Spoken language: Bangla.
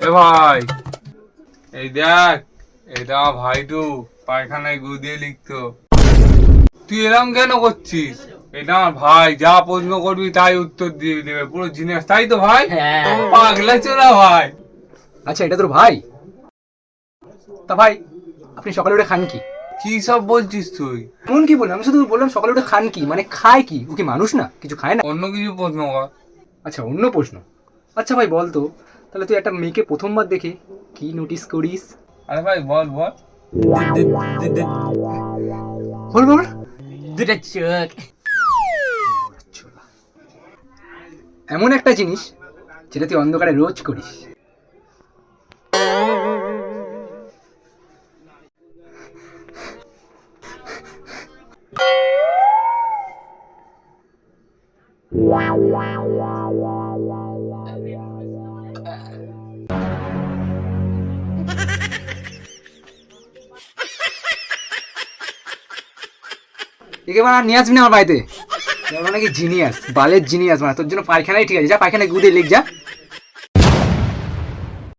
এ ভাই, এই দেখ, এটা আমার ভাইটু পায়খানায় গু দিয়ে লিখতো। তুই এরম কেন করছিস? এটা আমার ভাই, যা প্রশ্ন করবি তাই উত্তর দিয়ে দেবে, পুরো জিনিস, তাই তো ভাই? পাগলা চোরা ভাই। আচ্ছা, এটা তোর ভাই? তা ভাই, আপনি সকালে উঠে খান কি? কি সব বলছিস তুই? এমন কি বললাম? আমি শুধু বললাম সকালে উঠে খান কি, মানে খায় কি? ও কি মানুষ না? কিছু খায় না? অন্য কিছু প্রশ্ন কর। আচ্ছা, অন্য প্রশ্ন। আচ্ছা ভাই, বল তো, তাহলে তুই একটা মেয়েকে প্রথমবার দেখে কি নোটিস করিস? আরে ভাই বল বল। বল বল। দুটা চোখ। এমন একটা জিনিস যেটা তুই অন্ধকারে রোজ করিস। একে মানে নিয়ে আসবি না আমার বাড়িতে। নাকি জিনিয়াস, বালের জিনিয়াস, মানে তোর জন্য পায়খানাই ঠিক আছে। যা পায়খানায় গুদে লিখ যা।